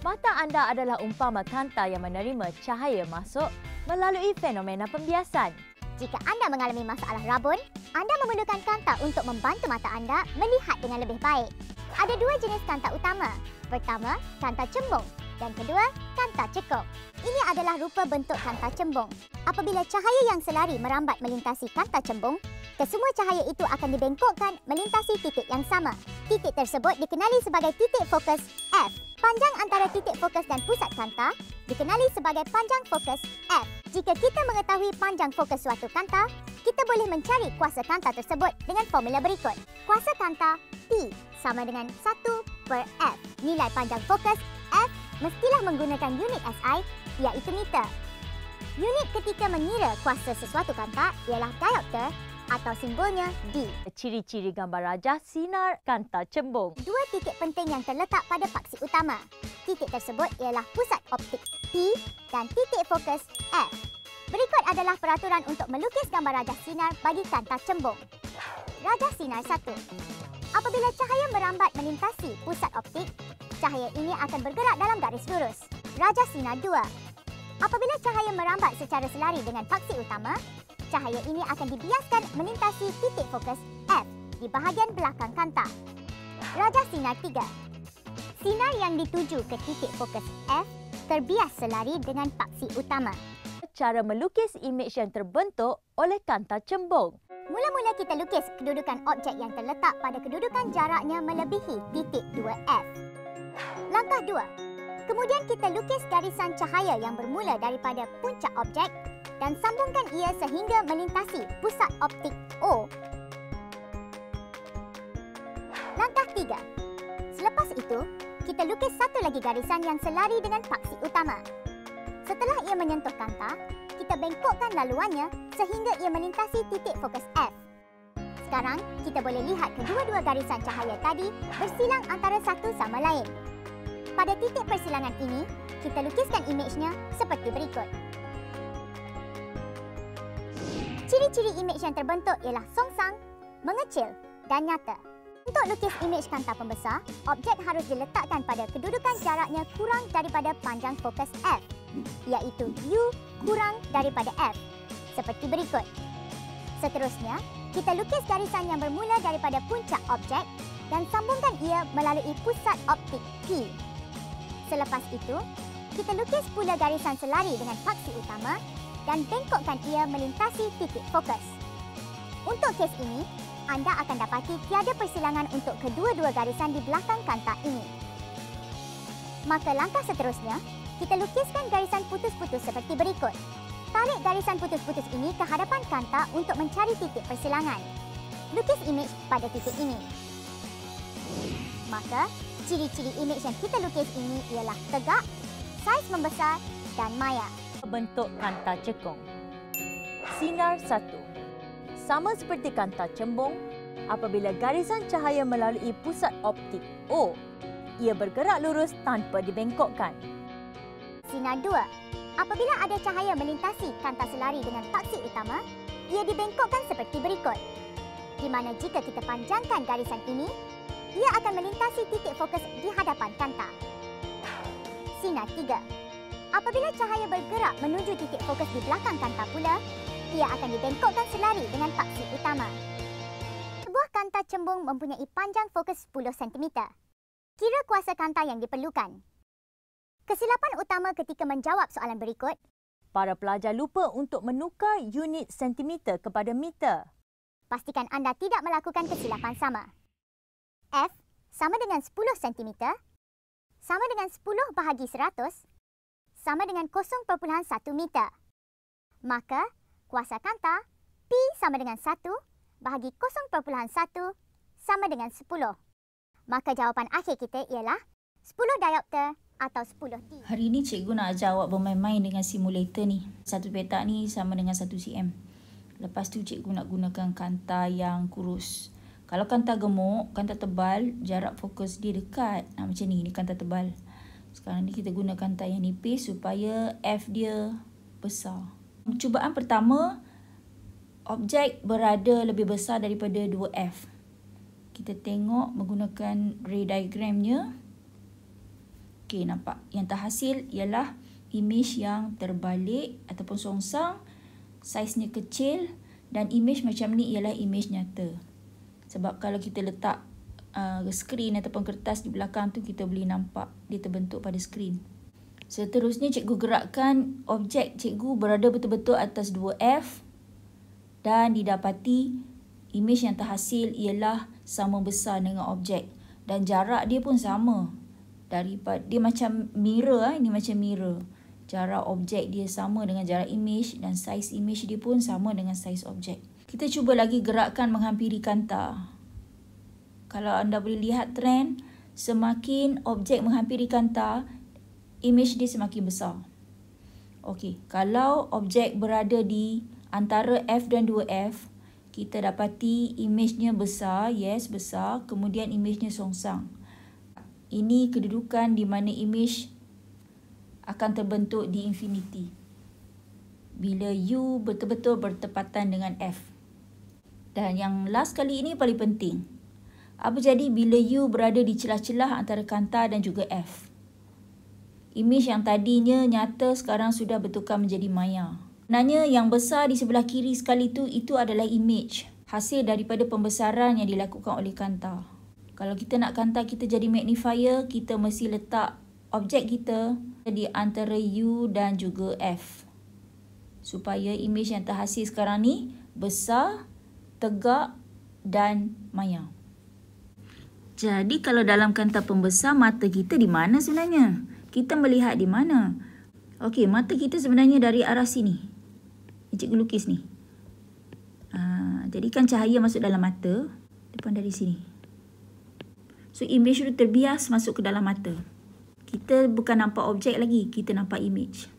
Mata anda adalah umpama kanta yang menerima cahaya masuk melalui fenomena pembiasan. Jika anda mengalami masalah rabun, anda memerlukan kanta untuk membantu mata anda melihat dengan lebih baik. Ada dua jenis kanta utama. Pertama, kanta cembung dan kedua, kanta cekung. Ini adalah rupa bentuk kanta cembung. Apabila cahaya yang selari merambat melintasi kanta cembung, kesemua cahaya itu akan dibengkokkan melintasi titik yang sama. Titik tersebut dikenali sebagai titik fokus F. Panjang antara titik fokus dan pusat kanta dikenali sebagai panjang fokus F. Jika kita mengetahui panjang fokus suatu kanta, kita boleh mencari kuasa kanta tersebut dengan formula berikut. Kuasa kanta T sama dengan 1/F. Nilai panjang fokus F mestilah menggunakan unit SI iaitu meter. Unit ketika mengira kuasa sesuatu kanta ialah diopter atau simbolnya D. Ciri-ciri gambar rajah sinar kanta cembung. Dua titik penting yang terletak pada paksi utama. Titik tersebut ialah pusat optik P dan titik fokus F. Berikut adalah peraturan untuk melukis gambar rajah sinar bagi kanta cembung. Rajah sinar 1. Apabila cahaya merambat melintasi pusat optik, cahaya ini akan bergerak dalam garis lurus. Rajah sinar 2. Apabila cahaya merambat secara selari dengan paksi utama, cahaya ini akan dibiaskan melintasi titik fokus F di bahagian belakang kanta. Rajah sinar 3. Sinar yang dituju ke titik fokus F terbias selari dengan paksi utama. Cara melukis imej yang terbentuk oleh kanta cembung. Mula-mula kita lukis kedudukan objek yang terletak pada kedudukan jaraknya melebihi titik 2F. Langkah 2. Kemudian kita lukis garisan cahaya yang bermula daripada puncak objek dan sambungkan ia sehingga melintasi pusat optik O. Langkah 3. Selepas itu, kita lukis satu lagi garisan yang selari dengan paksi utama. Setelah ia menyentuh kanta, kita bengkokkan laluannya sehingga ia melintasi titik fokus F. Sekarang, kita boleh lihat kedua-dua garisan cahaya tadi bersilang antara satu sama lain. Pada titik persilangan ini, kita lukiskan imejnya seperti berikut. Ciri-ciri imej yang terbentuk ialah songsang, mengecil dan nyata. Untuk lukis imej kanta pembesar, objek harus diletakkan pada kedudukan jaraknya kurang daripada panjang fokus F, iaitu U kurang daripada F, seperti berikut. Seterusnya, kita lukis garisan yang bermula daripada puncak objek dan sambungkan ia melalui pusat optik P. Selepas itu, kita lukis pula garisan selari dengan paksi utama dan bengkokkan ia melintasi titik fokus. Untuk kes ini, anda akan dapati tiada persilangan untuk kedua-dua garisan di belakang kanta ini. Maka langkah seterusnya, kita lukiskan garisan putus-putus seperti berikut. Tarik garisan putus-putus ini ke hadapan kanta untuk mencari titik persilangan. Lukis imej pada titik ini. Maka, ciri-ciri imej yang kita lukis ini ialah tegak, saiz membesar dan maya. Bentuk kanta cekung. Sinar 1. Sama seperti kanta cembung, apabila garisan cahaya melalui pusat optik O, ia bergerak lurus tanpa dibengkokkan. Sinar 2. Apabila ada cahaya melintasi kanta selari dengan paksi utama, ia dibengkokkan seperti berikut. Di mana jika kita panjangkan garisan ini, ia akan melintasi titik fokus di hadapan kanta. Sinar 3. Apabila cahaya bergerak menuju titik fokus di belakang kanta pula, ia akan dibengkokkan selari dengan paksi utama. Sebuah kanta cembung mempunyai panjang fokus 10 cm. Kira kuasa kanta yang diperlukan. Kesilapan utama ketika menjawab soalan berikut. Para pelajar lupa untuk menukar unit sentimeter kepada meter. Pastikan anda tidak melakukan kesilapan sama. F sama dengan 10 cm, sama dengan 10 bahagi 100, sama dengan 0.1 meter. Maka, kuasa kanta P sama dengan 1 bahagi 0.1 sama dengan 10. Maka jawapan akhir kita ialah 10 diopter atau 10 T. Hari ini cikgu nak ajar awak bermain-main dengan simulator ni. Satu petak ni sama dengan 1 cm. Lepas tu cikgu nak gunakan kanta yang kurus. Kalau kanta gemuk, kanta tebal, jarak fokus dia dekat. Macam ni kanta tebal. Sekarang ni kita guna kanta yang nipis supaya F dia besar. Cubaan pertama, objek berada lebih besar daripada 2F. Kita tengok menggunakan ray diagramnya. Okey, nampak? Yang terhasil ialah image yang terbalik ataupun songsang, saiznya kecil dan image macam ni ialah image nyata. Sebab kalau kita letak skrin ataupun kertas di belakang tu, kita boleh nampak dia terbentuk pada skrin. Seterusnya, cikgu gerakkan objek cikgu berada betul-betul atas 2F dan didapati image yang terhasil ialah sama besar dengan objek dan jarak dia pun sama. Dia macam mirror, ini macam mirror. Jarak objek dia sama dengan jarak image dan saiz image dia pun sama dengan saiz objek. Kita cuba lagi gerakkan menghampiri kanta. Kalau anda boleh lihat trend, semakin objek menghampiri kanta, image dia semakin besar. Okey, kalau objek berada di antara F dan 2F, kita dapati image-nya besar, yes besar, kemudian image-nya songsang. Ini kedudukan di mana image akan terbentuk di infinity. Bila U betul-betul bertepatan dengan F. Dan yang last kali ini paling penting. Apa jadi bila U berada di celah-celah antara kanta dan juga F? Image yang tadinya nyata sekarang sudah bertukar menjadi maya. Sebenarnya yang besar di sebelah kiri sekali itu adalah image. Hasil daripada pembesaran yang dilakukan oleh kanta. Kalau kita nak kanta kita jadi magnifier, kita mesti letak objek kita di antara U dan juga F. Supaya image yang terhasil sekarang ni besar, tegak dan maya. Jadi kalau dalam kanta pembesar, mata kita di mana sebenarnya? Kita melihat di mana? Okey, mata kita sebenarnya dari arah sini. Cikgu lukis ni. Jadikan cahaya masuk dalam mata depan dari sini. So image tu terbias masuk ke dalam mata. Kita bukan nampak objek lagi, kita nampak image.